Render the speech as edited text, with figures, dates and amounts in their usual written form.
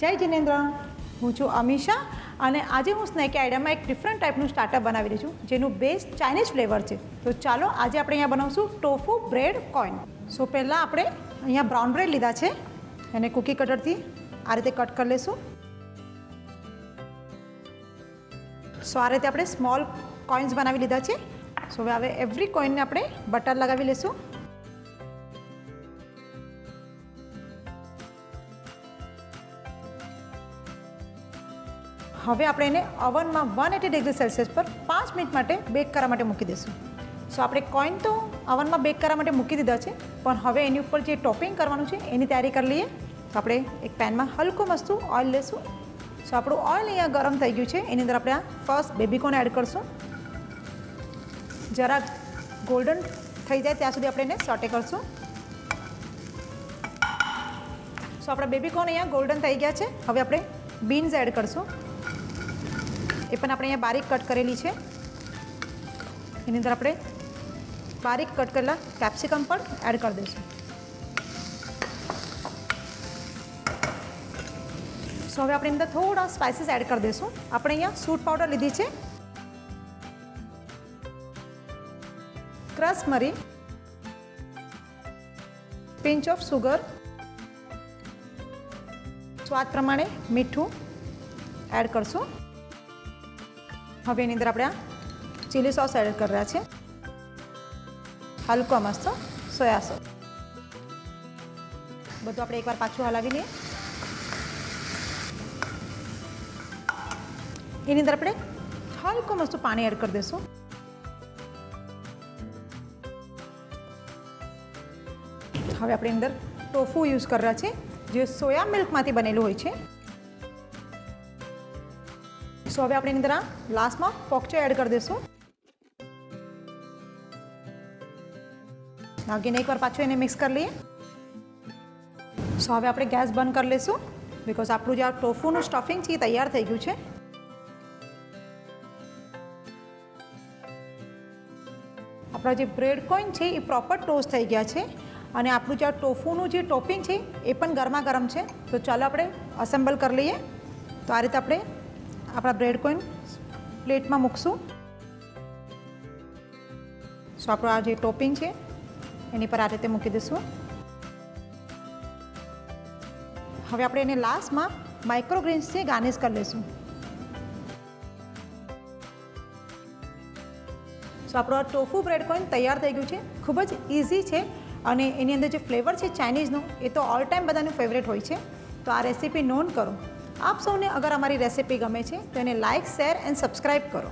જય જિનેન્દ્ર, હું છું અમીશા અને આજે હું સ્નેકી આઈડિયામાં એક ડિફરન્ટ ટાઈપનું સ્ટાર્ટઅપ બનાવી રહી છું જેનું બેઝ ચાઇનીઝ ફ્લેવર છે. તો ચાલો આજે આપણે અહીંયા બનાવશું ટોફુ બ્રેડ કોઈન. સો પહેલાં આપણે અહીંયા બ્રાઉન બ્રેડ લીધા છે, એને કૂકી કટરથી આ રીતે કટ કરી લઈશું. સો આ રીતે આપણે સ્મોલ કોઇન્સ બનાવી લીધા છે. સો હવે એવરી કોઈનને આપણે બટર લગાવી લઈશું. હવે આપણે એને ઓવનમાં 180 ડિગ્રી સેલ્સિયસ પર 5 મિનિટ માટે બેક કરવા માટે મૂકી દઈશું. સો આપણે કોઈન તો ઓવનમાં બેક કરવા માટે મૂકી દીધા છે, પણ હવે એની ઉપર જે ટોપિંગ કરવાનું છે એની તૈયારી કરી લઈએ. તો આપણે એક પેનમાં હલકું મસ્તું ઓઇલ લઈશું. સો આપણું ઓઇલ અહીંયા ગરમ થઈ ગયું છે, એની અંદર આપણે આ ફર્સ્ટ બેબીકોર્ન એડ કરીશું. જરા ગોલ્ડન થઈ જાય ત્યાં સુધી આપણે એને સોટે કરીશું. સો આપણા બેબીકોર્ન અહીંયા ગોલ્ડન થઈ ગયા છે. હવે આપણે બીન્સ એડ કરીશું. એ પણ આપણે અહીંયા બારીક કટ કરેલી છે. એની અંદર આપણે બારીક કટ કરેલા કેપ્સિકમ પણ એડ કરી દઈશું. સો હવે આપણે અંદર થોડા સ્પાઇસીસ એડ કરી દઈશું. આપણે અહીંયા સૂટ પાવડર લીધી છે, ક્રશ મરી, પિંચ ઓફ સુગર, સ્વાદ પ્રમાણે મીઠું એડ કરશું. હવે એની અંદર આપણે આ ચીલી સોસ એડ કરી રહ્યા છે, હલકો મસ્ત સોયા સોસ. બધું આપણે એકવાર પાછું હલાવી લઈએ. એની અંદર આપણે હલકો મસ્ત પાણી એડ કરી દઈશું. હવે આપણે અંદર ટોફુ યુઝ કરી રહ્યા છે, જે સોયા મિલ્કમાંથી બનેલું હોય છે. સો હવે આપણે એની અંદર લાસ્ટમાં પોકચો એડ કરી દઈશું. નાખીને એકવાર પાછું એને મિક્સ કરી લઈએ. સો હવે આપણે ગેસ બંધ કરી લઈશું, બિકોઝ આપણું જે આ ટોફુનું સ્ટફિંગ છે એ તૈયાર થઈ ગયું છે. આપણા જે બ્રેડ કોઈન છે એ પ્રોપર ટોસ્ટ થઈ ગયા છે અને આપણું જે આ ટોફુનું જે ટોપિંગ છે એ પણ ગરમા ગરમ છે. તો ચાલો આપણે અસેમ્બલ કરી લઈએ. તો આ રીતે આપણે આપણા બ્રેડ કોઈન પ્લેટમાં મૂકશું. સો આપણું આ જે ટોપિંગ છે એની પર આ રીતે મૂકી દઈશું. હવે આપણે એને લાસ્ટમાં માઇક્રોગ્રીન્સથી ગાર્નિશ કરી લઈશું. સો આપણો આ ટોફુ બ્રેડ કોઈન તૈયાર થઈ ગયું છે. ખૂબ જ ઇઝી છે અને એની અંદર જે ફ્લેવર છે ચાઇનીઝનું એ તો ઓલ ટાઈમ બધાનું ફેવરેટ હોય છે. તો આ રેસીપી નોંધ કરો. આપ સૌને અગર અમારી રેસીપી ગમે છે તો એને લાઇક, શેર એન્ડ સબસ્ક્રાઈબ કરો.